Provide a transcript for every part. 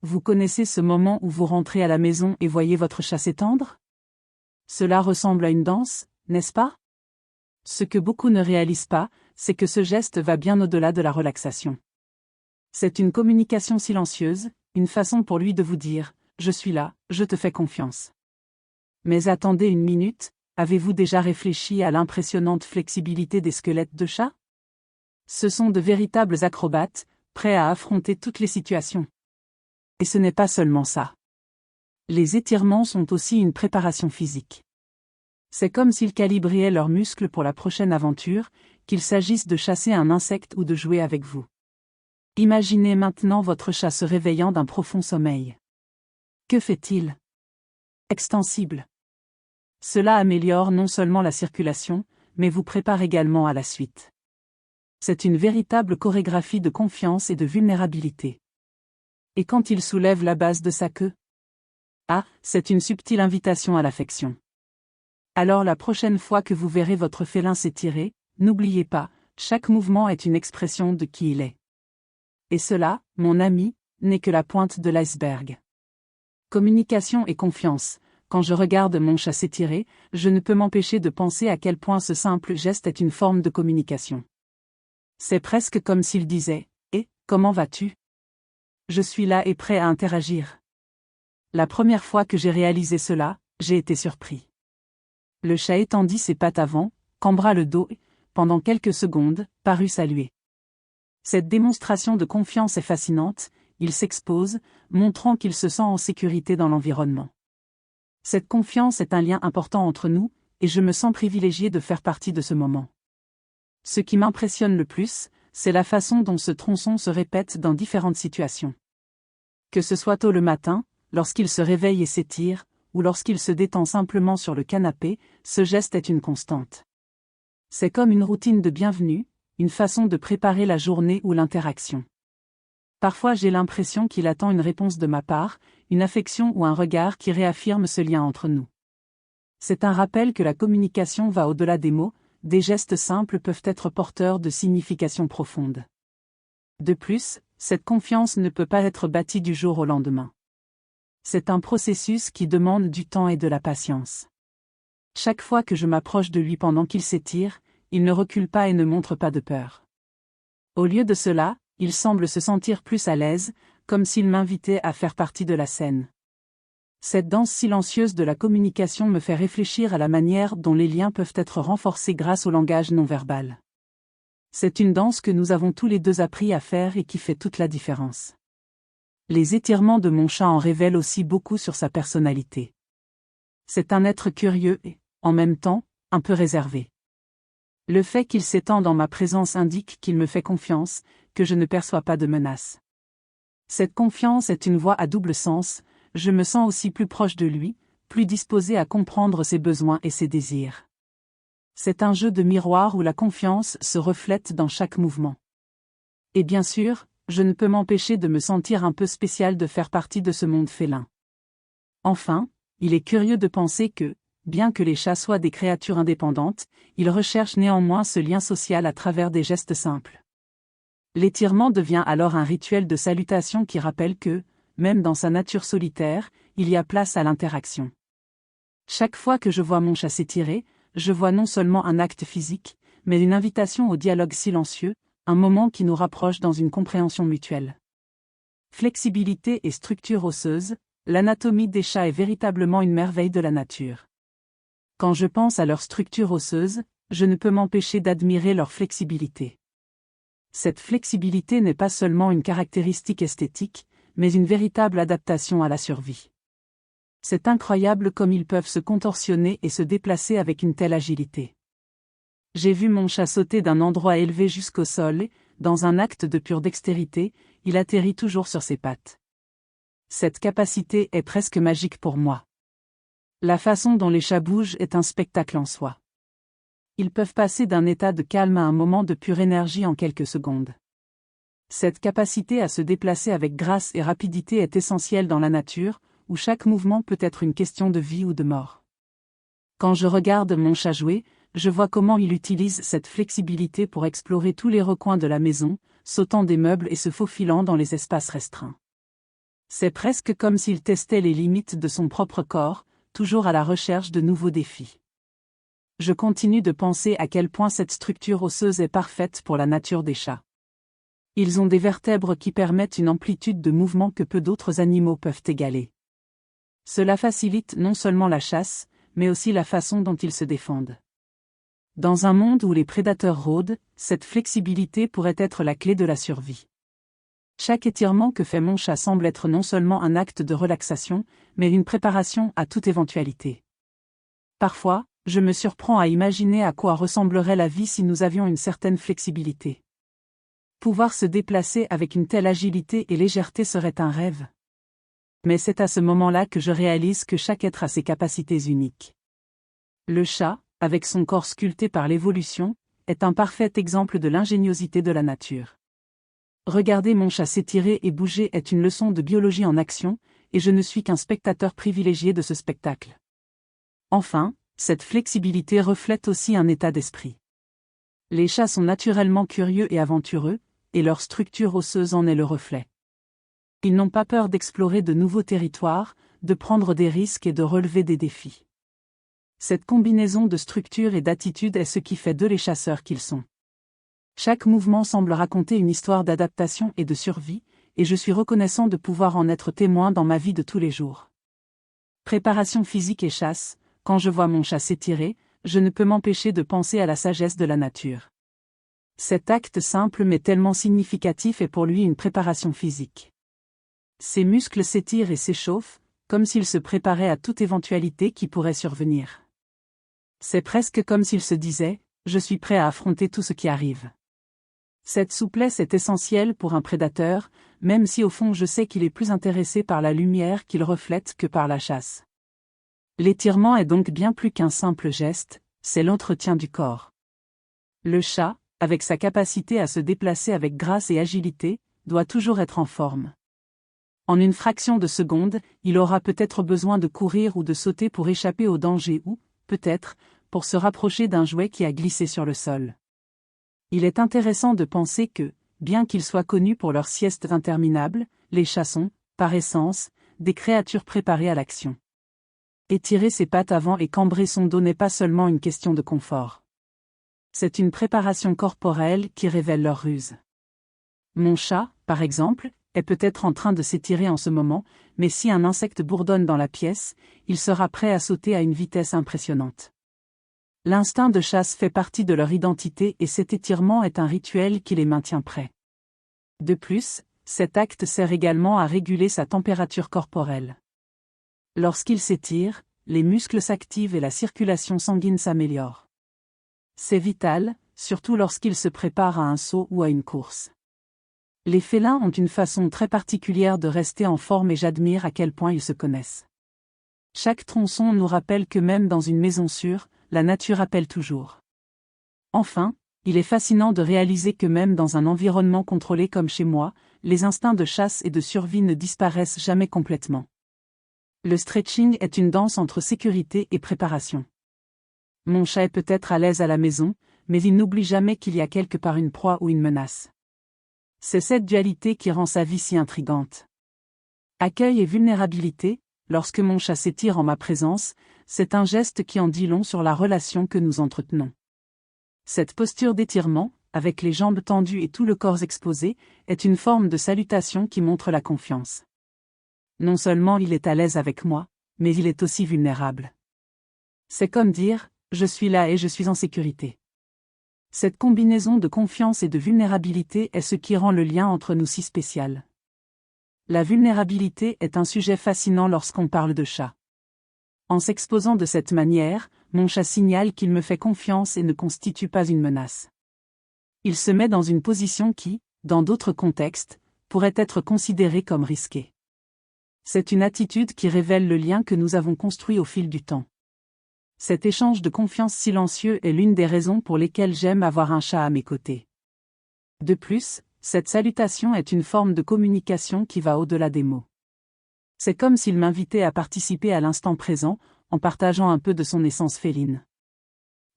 Vous connaissez ce moment où vous rentrez à la maison et voyez votre chat s'étendre? Cela ressemble à une danse, n'est-ce pas? Ce que beaucoup ne réalisent pas, c'est que ce geste va bien au-delà de la relaxation. C'est une communication silencieuse, une façon pour lui de vous dire « Je suis là, je te fais confiance ». Mais attendez une minute, avez-vous déjà réfléchi à l'impressionnante flexibilité des squelettes de chats? Ce sont de véritables acrobates, prêts à affronter toutes les situations. Et ce n'est pas seulement ça. Les étirements sont aussi une préparation physique. C'est comme s'ils calibraient leurs muscles pour la prochaine aventure, qu'il s'agisse de chasser un insecte ou de jouer avec vous. Imaginez maintenant votre chat se réveillant d'un profond sommeil. Que fait-il? Extensible. Cela améliore non seulement la circulation, mais vous prépare également à la suite. C'est une véritable chorégraphie de confiance et de vulnérabilité. Et quand il soulève la base de sa queue? Ah, c'est une subtile invitation à l'affection. Alors la prochaine fois que vous verrez votre félin s'étirer, n'oubliez pas, chaque mouvement est une expression de qui il est. Et cela, mon ami, n'est que la pointe de l'iceberg. Communication et confiance. Quand je regarde mon chat s'étirer, je ne peux m'empêcher de penser à quel point ce simple geste est une forme de communication. C'est presque comme s'il disait « Eh, comment vas-tu? Je suis là et prêt à interagir. » La première fois que j'ai réalisé cela, j'ai été surpris. Le chat étendit ses pattes avant, cambra le dos et, pendant quelques secondes, parut saluer. Cette démonstration de confiance est fascinante, il s'expose, montrant qu'il se sent en sécurité dans l'environnement. Cette confiance est un lien important entre nous, et je me sens privilégié de faire partie de ce moment. Ce qui m'impressionne le plus, c'est la façon dont ce tronçon se répète dans différentes situations. Que ce soit tôt le matin, lorsqu'il se réveille et s'étire, ou lorsqu'il se détend simplement sur le canapé, ce geste est une constante. C'est comme une routine de bienvenue, une façon de préparer la journée ou l'interaction. Parfois j'ai l'impression qu'il attend une réponse de ma part, une affection ou un regard qui réaffirme ce lien entre nous. C'est un rappel que la communication va au-delà des mots, des gestes simples peuvent être porteurs de significations profondes. De plus, cette confiance ne peut pas être bâtie du jour au lendemain. C'est un processus qui demande du temps et de la patience. Chaque fois que je m'approche de lui pendant qu'il s'étire, il ne recule pas et ne montre pas de peur. Au lieu de cela, il semble se sentir plus à l'aise, comme s'il m'invitait à faire partie de la scène. Cette danse silencieuse de la communication me fait réfléchir à la manière dont les liens peuvent être renforcés grâce au langage non verbal. C'est une danse que nous avons tous les deux appris à faire et qui fait toute la différence. Les étirements de mon chat en révèlent aussi beaucoup sur sa personnalité. C'est un être curieux et, en même temps, un peu réservé. Le fait qu'il s'étend dans ma présence indique qu'il me fait confiance, que je ne perçois pas de menace. Cette confiance est une voie à double sens, je me sens aussi plus proche de lui, plus disposé à comprendre ses besoins et ses désirs. C'est un jeu de miroir où la confiance se reflète dans chaque mouvement. Et bien sûr, je ne peux m'empêcher de me sentir un peu spécial de faire partie de ce monde félin. Enfin, il est curieux de penser que, bien que les chats soient des créatures indépendantes, ils recherchent néanmoins ce lien social à travers des gestes simples. L'étirement devient alors un rituel de salutation qui rappelle que, même dans sa nature solitaire, il y a place à l'interaction. Chaque fois que je vois mon chat s'étirer, je vois non seulement un acte physique, mais une invitation au dialogue silencieux, un moment qui nous rapproche dans une compréhension mutuelle. Flexibilité et structure osseuse, l'anatomie des chats est véritablement une merveille de la nature. Quand je pense à leur structure osseuse, je ne peux m'empêcher d'admirer leur flexibilité. Cette flexibilité n'est pas seulement une caractéristique esthétique, mais une véritable adaptation à la survie. C'est incroyable comme ils peuvent se contorsionner et se déplacer avec une telle agilité. J'ai vu mon chat sauter d'un endroit élevé jusqu'au sol et, dans un acte de pure dextérité, il atterrit toujours sur ses pattes. Cette capacité est presque magique pour moi. La façon dont les chats bougent est un spectacle en soi. Ils peuvent passer d'un état de calme à un moment de pure énergie en quelques secondes. Cette capacité à se déplacer avec grâce et rapidité est essentielle dans la nature, où chaque mouvement peut être une question de vie ou de mort. Quand je regarde mon chat jouer, je vois comment il utilise cette flexibilité pour explorer tous les recoins de la maison, sautant des meubles et se faufilant dans les espaces restreints. C'est presque comme s'il testait les limites de son propre corps, toujours à la recherche de nouveaux défis. Je continue de penser à quel point cette structure osseuse est parfaite pour la nature des chats. Ils ont des vertèbres qui permettent une amplitude de mouvement que peu d'autres animaux peuvent égaler. Cela facilite non seulement la chasse, mais aussi la façon dont ils se défendent. Dans un monde où les prédateurs rôdent, cette flexibilité pourrait être la clé de la survie. Chaque étirement que fait mon chat semble être non seulement un acte de relaxation, mais une préparation à toute éventualité. Parfois, je me surprends à imaginer à quoi ressemblerait la vie si nous avions une certaine flexibilité. Pouvoir se déplacer avec une telle agilité et légèreté serait un rêve. Mais c'est à ce moment-là que je réalise que chaque être a ses capacités uniques. Le chat, avec son corps sculpté par l'évolution, est un parfait exemple de l'ingéniosité de la nature. Regarder mon chat s'étirer et bouger est une leçon de biologie en action, et je ne suis qu'un spectateur privilégié de ce spectacle. Enfin, cette flexibilité reflète aussi un état d'esprit. Les chats sont naturellement curieux et aventureux, et leur structure osseuse en est le reflet. Ils n'ont pas peur d'explorer de nouveaux territoires, de prendre des risques et de relever des défis. Cette combinaison de structure et d'attitude est ce qui fait d'eux les chasseurs qu'ils sont. Chaque mouvement semble raconter une histoire d'adaptation et de survie, et je suis reconnaissant de pouvoir en être témoin dans ma vie de tous les jours. Préparation physique et chasse, quand je vois mon chat s'étirer, je ne peux m'empêcher de penser à la sagesse de la nature. Cet acte simple mais tellement significatif est pour lui une préparation physique. Ses muscles s'étirent et s'échauffent, comme s'il se préparait à toute éventualité qui pourrait survenir. C'est presque comme s'il se disait « Je suis prêt à affronter tout ce qui arrive ». Cette souplesse est essentielle pour un prédateur, même si au fond je sais qu'il est plus intéressé par la lumière qu'il reflète que par la chasse. L'étirement est donc bien plus qu'un simple geste, c'est l'entretien du corps. Le chat, avec sa capacité à se déplacer avec grâce et agilité, doit toujours être en forme. En une fraction de seconde, il aura peut-être besoin de courir ou de sauter pour échapper au danger ou, peut-être, pour se rapprocher d'un jouet qui a glissé sur le sol. Il est intéressant de penser que, bien qu'ils soient connus pour leurs siestes interminables, les chats sont, par essence, des créatures préparées à l'action. Étirer ses pattes avant et cambrer son dos n'est pas seulement une question de confort. C'est une préparation corporelle qui révèle leur ruse. Mon chat, par exemple, est peut-être en train de s'étirer en ce moment, mais si un insecte bourdonne dans la pièce, il sera prêt à sauter à une vitesse impressionnante. L'instinct de chasse fait partie de leur identité et cet étirement est un rituel qui les maintient prêts. De plus, cet acte sert également à réguler sa température corporelle. Lorsqu'il s'étire, les muscles s'activent et la circulation sanguine s'améliore. C'est vital, surtout lorsqu'il se prépare à un saut ou à une course. Les félins ont une façon très particulière de rester en forme et j'admire à quel point ils se connaissent. Chaque tronçon nous rappelle que même dans une maison sûre, la nature appelle toujours. Enfin, il est fascinant de réaliser que même dans un environnement contrôlé comme chez moi, les instincts de chasse et de survie ne disparaissent jamais complètement. Le stretching est une danse entre sécurité et préparation. Mon chat est peut-être à l'aise à la maison, mais il n'oublie jamais qu'il y a quelque part une proie ou une menace. C'est cette dualité qui rend sa vie si intrigante. Accueil et vulnérabilité, lorsque mon chat s'étire en ma présence, c'est un geste qui en dit long sur la relation que nous entretenons. Cette posture d'étirement, avec les jambes tendues et tout le corps exposé, est une forme de salutation qui montre la confiance. Non seulement il est à l'aise avec moi, mais il est aussi vulnérable. C'est comme dire « je suis là et je suis en sécurité ». Cette combinaison de confiance et de vulnérabilité est ce qui rend le lien entre nous si spécial. La vulnérabilité est un sujet fascinant lorsqu'on parle de chat. En s'exposant de cette manière, mon chat signale qu'il me fait confiance et ne constitue pas une menace. Il se met dans une position qui, dans d'autres contextes, pourrait être considérée comme risquée. C'est une attitude qui révèle le lien que nous avons construit au fil du temps. Cet échange de confiance silencieux est l'une des raisons pour lesquelles j'aime avoir un chat à mes côtés. De plus, cette salutation est une forme de communication qui va au-delà des mots. C'est comme s'il m'invitait à participer à l'instant présent, en partageant un peu de son essence féline.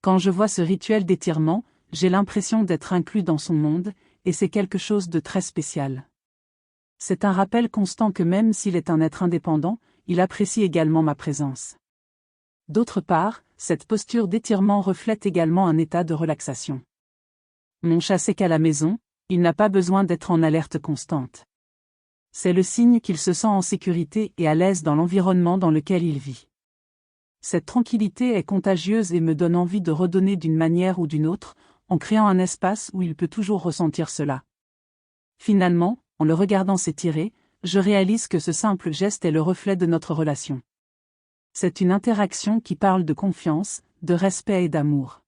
Quand je vois ce rituel d'étirement, j'ai l'impression d'être inclus dans son monde, et c'est quelque chose de très spécial. C'est un rappel constant que même s'il est un être indépendant, il apprécie également ma présence. D'autre part, cette posture d'étirement reflète également un état de relaxation. Mon chat sait qu'à la maison, il n'a pas besoin d'être en alerte constante. C'est le signe qu'il se sent en sécurité et à l'aise dans l'environnement dans lequel il vit. Cette tranquillité est contagieuse et me donne envie de redonner d'une manière ou d'une autre, en créant un espace où il peut toujours ressentir cela. Finalement, en le regardant s'étirer, je réalise que ce simple geste est le reflet de notre relation. C'est une interaction qui parle de confiance, de respect et d'amour.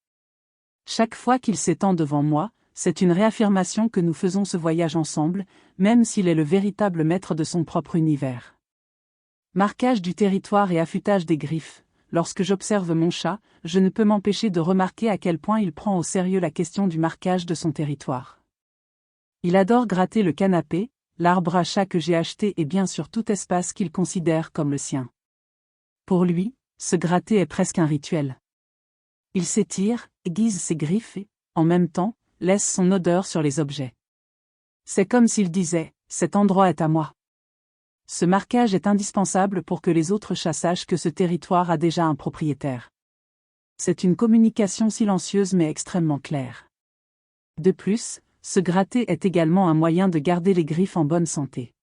Chaque fois qu'il s'étend devant moi, c'est une réaffirmation que nous faisons ce voyage ensemble, même s'il est le véritable maître de son propre univers. Marquage du territoire et affûtage des griffes. Lorsque j'observe mon chat, je ne peux m'empêcher de remarquer à quel point il prend au sérieux la question du marquage de son territoire. Il adore gratter le canapé, l'arbre à chat que j'ai acheté et bien sûr tout espace qu'il considère comme le sien. Pour lui, se gratter est presque un rituel. Il s'étire, aiguise ses griffes et, en même temps, laisse son odeur sur les objets. C'est comme s'il disait « Cet endroit est à moi ». Ce marquage est indispensable pour que les autres chats sachent que ce territoire a déjà un propriétaire. C'est une communication silencieuse mais extrêmement claire. De plus, se gratter est également un moyen de garder les griffes en bonne santé.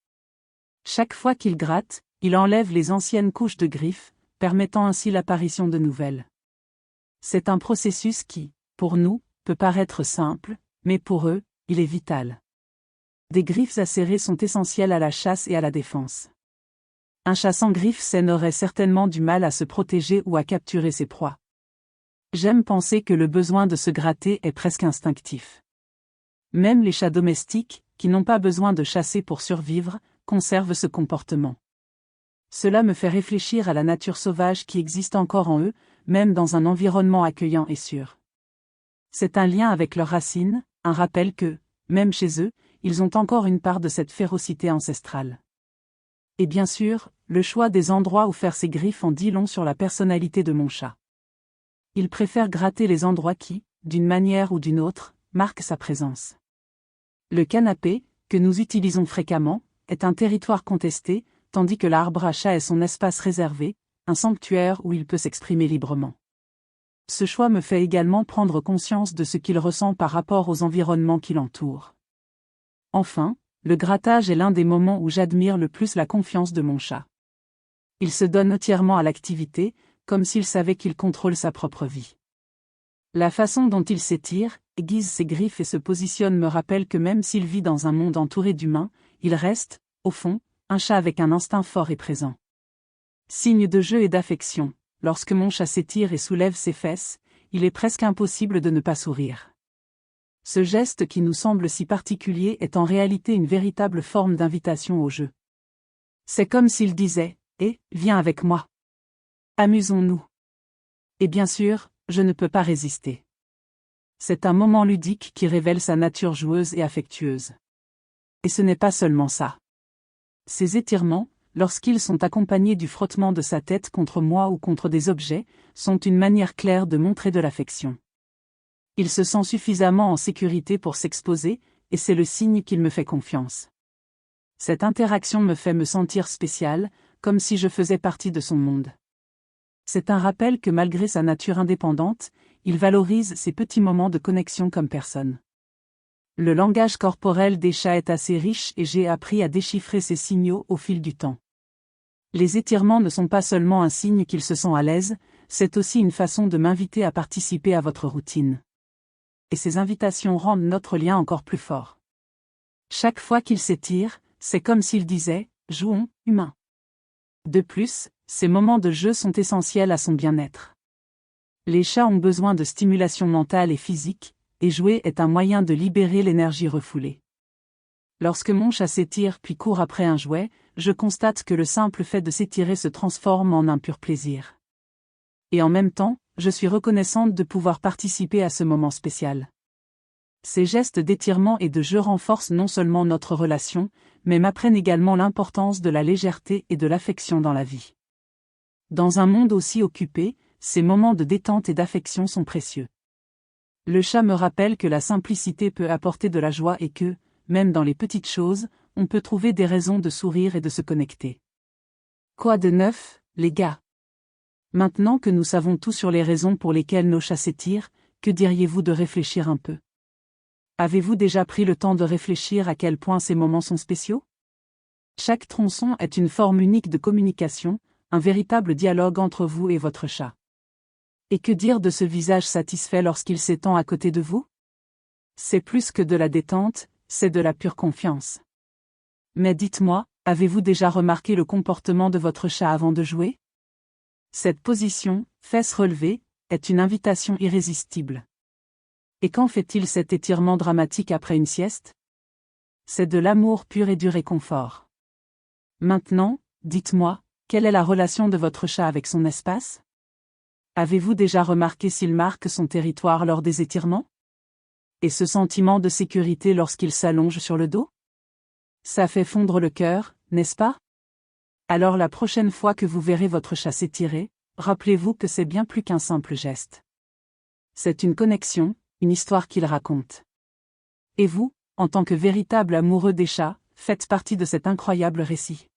Chaque fois qu'il gratte, il enlève les anciennes couches de griffes, permettant ainsi l'apparition de nouvelles. C'est un processus qui, pour nous, peut paraître simple, mais pour eux, il est vital. Des griffes acérées sont essentielles à la chasse et à la défense. Un chat sans griffes saines aurait certainement du mal à se protéger ou à capturer ses proies. J'aime penser que le besoin de se gratter est presque instinctif. Même les chats domestiques, qui n'ont pas besoin de chasser pour survivre, conservent ce comportement. Cela me fait réfléchir à la nature sauvage qui existe encore en eux, même dans un environnement accueillant et sûr. C'est un lien avec leurs racines, un rappel que, même chez eux, ils ont encore une part de cette férocité ancestrale. Et bien sûr, le choix des endroits où faire ses griffes en dit long sur la personnalité de mon chat. Il préfère gratter les endroits qui, d'une manière ou d'une autre, marquent sa présence. Le canapé, que nous utilisons fréquemment, est un territoire contesté, tandis que l'arbre à chat est son espace réservé, un sanctuaire où il peut s'exprimer librement. Ce choix me fait également prendre conscience de ce qu'il ressent par rapport aux environnements qui l'entourent. Enfin, le grattage est l'un des moments où j'admire le plus la confiance de mon chat. Il se donne entièrement à l'activité, comme s'il savait qu'il contrôle sa propre vie. La façon dont il s'étire, aiguise ses griffes et se positionne me rappelle que même s'il vit dans un monde entouré d'humains, il reste, au fond, un chat avec un instinct fort et présent. Signe de jeu et d'affection, lorsque mon chat s'étire et soulève ses fesses, il est presque impossible de ne pas sourire. Ce geste qui nous semble si particulier est en réalité une véritable forme d'invitation au jeu. C'est comme s'il disait « Eh, viens avec moi. Amusons-nous. » Et bien sûr, je ne peux pas résister. C'est un moment ludique qui révèle sa nature joueuse et affectueuse. Et ce n'est pas seulement ça. Ces étirements, lorsqu'ils sont accompagnés du frottement de sa tête contre moi ou contre des objets, sont une manière claire de montrer de l'affection. Il se sent suffisamment en sécurité pour s'exposer, et c'est le signe qu'il me fait confiance. Cette interaction me fait me sentir spécial, comme si je faisais partie de son monde. C'est un rappel que malgré sa nature indépendante, il valorise ces petits moments de connexion comme personne. Le langage corporel des chats est assez riche et j'ai appris à déchiffrer ces signaux au fil du temps. Les étirements ne sont pas seulement un signe qu'ils se sentent à l'aise, c'est aussi une façon de m'inviter à participer à votre routine. Et ces invitations rendent notre lien encore plus fort. Chaque fois qu'il s'étire, c'est comme s'il disait « Jouons, humains ». De plus, ces moments de jeu sont essentiels à son bien-être. Les chats ont besoin de stimulation mentale et physique, et jouer est un moyen de libérer l'énergie refoulée. Lorsque mon chat s'étire puis court après un jouet, je constate que le simple fait de s'étirer se transforme en un pur plaisir. Et en même temps, je suis reconnaissante de pouvoir participer à ce moment spécial. Ces gestes d'étirement et de jeu renforcent non seulement notre relation, mais m'apprennent également l'importance de la légèreté et de l'affection dans la vie. Dans un monde aussi occupé, ces moments de détente et d'affection sont précieux. Le chat me rappelle que la simplicité peut apporter de la joie et que, même dans les petites choses, on peut trouver des raisons de sourire et de se connecter. Quoi de neuf, les gars? Maintenant que nous savons tout sur les raisons pour lesquelles nos chats s'étirent, que diriez-vous de réfléchir un peu? Avez-vous déjà pris le temps de réfléchir à quel point ces moments sont spéciaux? Chaque tronçon est une forme unique de communication, un véritable dialogue entre vous et votre chat. Et que dire de ce visage satisfait lorsqu'il s'étend à côté de vous? C'est plus que de la détente, c'est de la pure confiance. Mais dites-moi, avez-vous déjà remarqué le comportement de votre chat avant de jouer? Cette position, fesses relevées, est une invitation irrésistible. Et quand fait-il cet étirement dramatique après une sieste? C'est de l'amour pur et du réconfort. Maintenant, dites-moi, quelle est la relation de votre chat avec son espace? Avez-vous déjà remarqué s'il marque son territoire lors des étirements? Et ce sentiment de sécurité lorsqu'il s'allonge sur le dos? Ça fait fondre le cœur, n'est-ce pas? Alors la prochaine fois que vous verrez votre chat s'étirer, rappelez-vous que c'est bien plus qu'un simple geste. C'est une connexion, une histoire qu'il raconte. Et vous, en tant que véritable amoureux des chats, faites partie de cet incroyable récit.